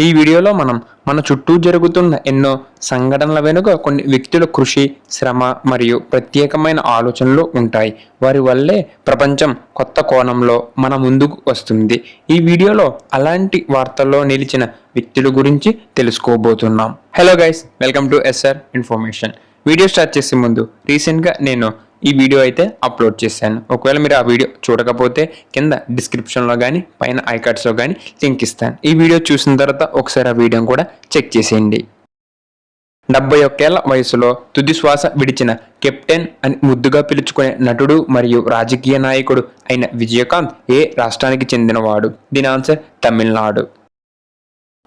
ఈ వీడియోలో మన చుట్టూ జరుగుతున్న ఎన్నో సంఘటనల వెనుక కొన్ని వ్యక్తుల కృషి, శ్రమ మరియు ప్రత్యేకమైన ఆలోచనలు ఉంటాయి. వారి వల్లే ప్రపంచం కొత్త కోణంలో మన ముందుకు వస్తుంది. ఈ వీడియోలో అలాంటి వార్తల్లో నిలిచిన వ్యక్తుల గురించి తెలుసుకోబోతున్నాం. Hello guys, welcome to SR information. Video start చేసే ముందు రీసెంట్గా నేను ఈ వీడియో అయితే అప్లోడ్ చేశాను. ఒకవేళ మీరు ఆ వీడియో చూడకపోతే కింద డిస్క్రిప్షన్లో కానీ పైన ఐకార్డ్స్లో కానీ లింక్ ఇస్తాను. ఈ వీడియో చూసిన తర్వాత ఒకసారి ఆ వీడియోని కూడా చెక్ చేసేయండి. 71 ఏళ్ల వయసులో తుది శ్వాస విడిచిన కెప్టెన్ అని ముద్దుగా పిలుచుకునే నటుడు మరియు రాజకీయ నాయకుడు అయిన విజయకాంత్ ఏ రాష్ట్రానికి చెందినవాడు? దీని ఆన్సర్ తమిళనాడు.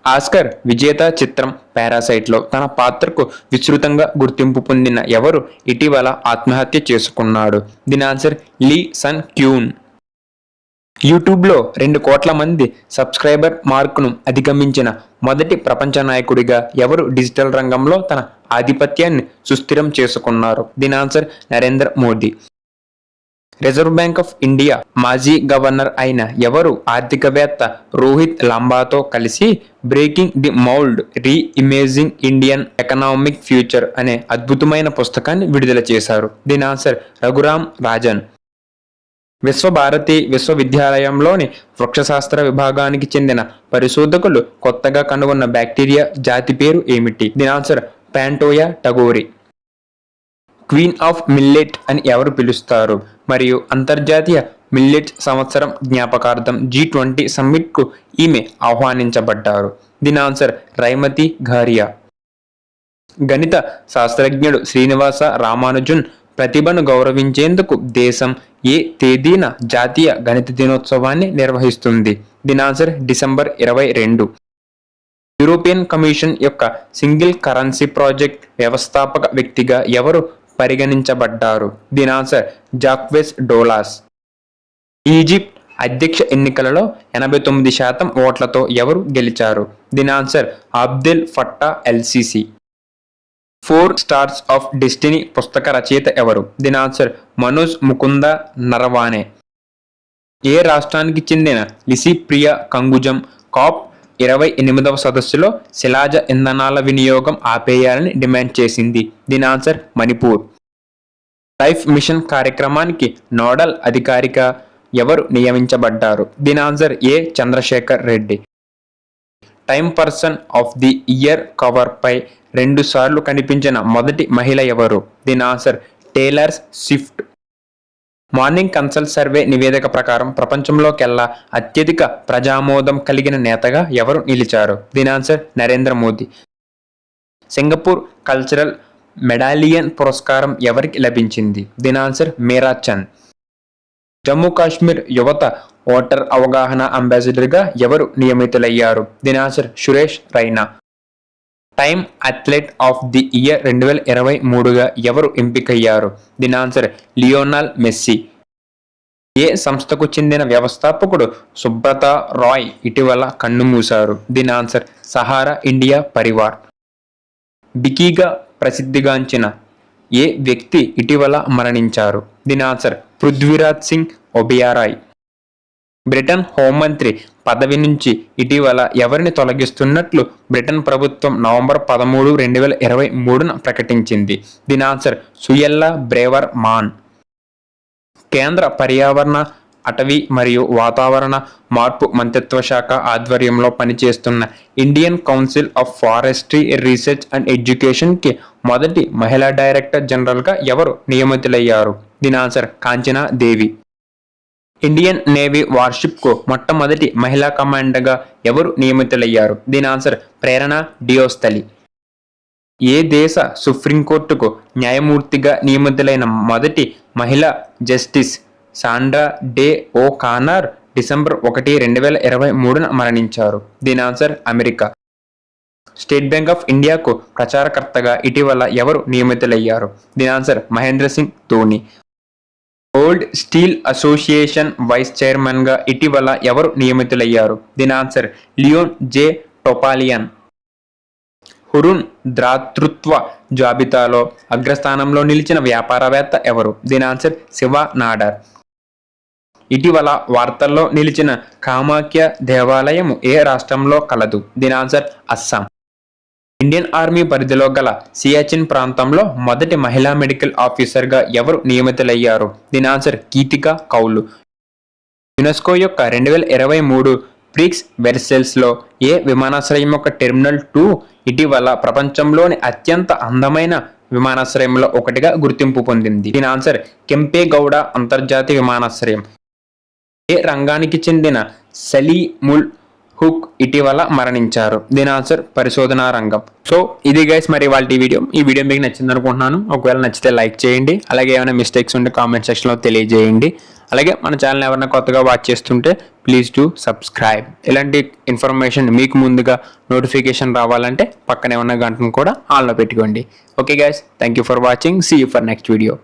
ఆస్కర్ విజేత చిత్రం పారాసైట్లో తన పాత్రకు విస్తృతంగా గుర్తింపు పొందిన ఎవరు ఇటీవల ఆత్మహత్య చేసుకున్నాడు? దీని ఆన్సర్ లీ సన్ క్యూన్. యూట్యూబ్లో 2 కోట్ల మంది సబ్స్క్రైబర్ మార్కును అధిగమించిన మొదటి ప్రపంచ నాయకుడిగా ఎవరు డిజిటల్ రంగంలో తన ఆధిపత్యాన్ని సుస్థిరం చేసుకున్నారు? దీని answer Narendra Modi. Reserve bank of India మాజీ గవర్నర్ అయిన ఎవరు ఆర్థికవేత్త రోహిత్ లాంబాతో కలిసి breaking the mould re imaging Indian economic future అనే అద్భుతమైన పుస్తకాన్ని విడుదల చేశారు? దీని ఆన్సర్ రఘురామ్ రాజన్. విశ్వభారతి విశ్వవిద్యాలయంలోని వృక్షశాస్త్ర విభాగానికి చెందిన పరిశోధకులు కొత్తగా కనుగొన్న బ్యాక్టీరియా జాతి పేరు ఏమిటి? దీని ఆన్సర్ ప్యాంటోయా టగోరి. క్వీన్ ఆఫ్ మిల్లెట్ అని ఎవరు పిలుస్తారు? మరియు అంతర్జాతీయ మిల్లెట్ సంవత్సరం జ్ఞాపకార్థం G20 సమ్మిట్కు ఈమె ఆహ్వానించబడ్డారు? దీని ఆన్సర్ రైమతి ఘారియా. గణిత శాస్త్రజ్ఞుడు శ్రీనివాస రామానుజన్ ప్రతిభను గౌరవించేందుకు దేశం ఏ తేదీన జాతీయ గణిత దినోత్సవాన్ని నిర్వహిస్తుంది? దీని ఆన్సర్ డిసెంబర్ 22. యూరోపియన్ కమిషన్ యొక్క సింగిల్ కరెన్సీ ప్రాజెక్ట్ వ్యవస్థాపక వ్యక్తిగా ఎవరు పరిగణించబడ్డారు? దీని ఆన్సర్ జాక్వెస్ డోలాస్. ఈజిప్ట్ అధ్యక్ష ఎన్నికలలో 89% ఓట్లతో ఎవరు గెలిచారు? దీని answer Abdel Fattah el Sisi. 4 stars of destiny పుస్తక రచయిత ఎవరు? దీని ఆన్సర్ మనోజ్ ముకుంద నరవానే. ఏ రాష్ట్రానికి చెందిన లిసి ప్రియా కంగుజం కాప్ 28వ సదస్సులో శిలాజ ఇంధనాల వినియోగం ఆపేయాలని డిమాండ్ చేసింది? దీని ఆన్సర్ మణిపూర్. లైఫ్ మిషన్ కార్యక్రమానికి నోడల్ అధికారిగా ఎవరు నియమించబడ్డారు? దీని answer A Chandrashekar Reddy. Time person of the year కవర్పై 2 సార్లు కనిపించిన మొదటి మహిళ ఎవరు? దీని answer Taylor Swift. Morning Consult survey నివేదిక ప్రకారం ప్రపంచంలోకెల్లా అత్యధిక ప్రజామోదం కలిగిన నేతగా ఎవరు నిలిచారు? దీని answer Narendra Modi. Singapore cultural medallion పురస్కారం ఎవరికి లభించింది? దీని ఆన్సర్ మీరా చంద్. జమ్మూ కాశ్మీర్ యువత ఓటర్ అవగాహన అంబాసిడర్గా ఎవరు నియమితులయ్యారు? దీని answer Suresh Raina. Time athlete of the year 2023గా ఎవరు ఎంపికయ్యారు? దీని ఆన్సర్ లియోనల్ మెస్సీ. ఏ సంస్థకు చెందిన వ్యవస్థాపకుడు సుబ్రత రాయ్ ఇటీవల కన్నుమూశారు? దీని ఆన్సర్ సహారా ఇండియా పరివార్. బికీగా ప్రసిద్ధిగాంచిన ఏ వ్యక్తి ఇటీవల మరణించారు? దీని ఆన్సర్ పృథ్వీరాజ్ సింగ్ ఒబియారాయ్. బ్రిటన్ హోంమంత్రి పదవి నుంచి ఇటీవల ఎవరిని తొలగిస్తున్నట్లు బ్రిటన్ ప్రభుత్వం నవంబర్ 13, 2023న ప్రకటించింది? దీని ఆన్సర్ సుయెల్లా బ్రేవర్ మాన్. కేంద్ర పర్యావరణ, అటవీ మరియు వాతావరణ మార్పు మంత్రిత్వ శాఖ ఆధ్వర్యంలో పనిచేస్తున్న Indian council of forestry research and ఎడ్యుకేషన్కి మొదటి మహిళా డైరెక్టర్ జనరల్గా ఎవరు నియమితులయ్యారు? దీని ఆన్సర్ కాంచనా దేవి. ఇండియన్ నేవీ వార్షిప్కు మొట్టమొదటి మహిళా కమాండర్గా ఎవరు నియమితులయ్యారు? దీని ఆన్సర్ ప్రేరణ డియోస్తలి. ఏ దేశ సుప్రీంకోర్టుకు న్యాయమూర్తిగా నియమితులైన మొదటి మహిళా justice Sandra Day O'Connor December 1, 2023న మరణించారు? దీని answer America. State Bank of ఇండియాకు ప్రచారకర్తగా ఇటీవల ఎవరు నియమితులయ్యారు? దీని answer Mahendra Singh Dhoni. World steel association vice చైర్మన్గా ఇటీవల ఎవరు నియమితులయ్యారు? దీని answer Leon J Topalian. Hurun దాతృత్వ జాబితాలో అగ్రస్థానంలో నిలిచిన వ్యాపారవేత్త ఎవరు? దీని ఆన్సర్ శివ నాడార్. ఇటీవల వార్తల్లో నిలిచిన కామాఖ్య దేవాలయం ఏ రాష్ట్రంలో కలదు? దీని ఆన్సర్ అస్సాం. ఇండియన్ ఆర్మీ పరిధిలో గల సియాచిన్ ప్రాంతంలో మొదటి మహిళా మెడికల్ ఆఫీసర్గా ఎవరు నియమితులయ్యారు? దీని ఆన్సర్ గీతికా కౌలు. యునెస్కో యొక్క 2023 ప్రిక్స్ వెర్సెల్స్లో ఏ విమానాశ్రయం యొక్క టెర్మినల్ 2 ఇటీవల ప్రపంచంలోని అత్యంత అందమైన విమానాశ్రయంలో ఒకటిగా గుర్తింపు పొందింది? దీని ఆన్సర్ కెంపేగౌడ అంతర్జాతీయ విమానాశ్రయం. ఏ రంగానికి చెందిన సలీముల్ హుక్ ఇటీవల మరణించారు? దీని ఆన్సర్ పరిశోధనా రంగం. సో ఇది గైస్ మరి వాళ్ళ వీడియో. ఈ వీడియో మీకు నచ్చింది అనుకుంటున్నాను. ఒకవేళ నచ్చితే లైక్ చేయండి. అలాగే ఏమైనా మిస్టేక్స్ ఉంటే కామెంట్ సెక్షన్లో తెలియజేయండి. అలాగే మన ఛానల్ ఎవరైనా కొత్తగా వాచ్ చేస్తుంటే ప్లీజ్ టు సబ్స్క్రైబ్. ఇలాంటి ఇన్ఫర్మేషన్ మీకు ముందుగా నోటిఫికేషన్ రావాలంటే పక్కనే ఉన్న గంటను కూడా ఆన్లో పెట్టుకోండి. Okay guys, thank you for watching. See you for next video.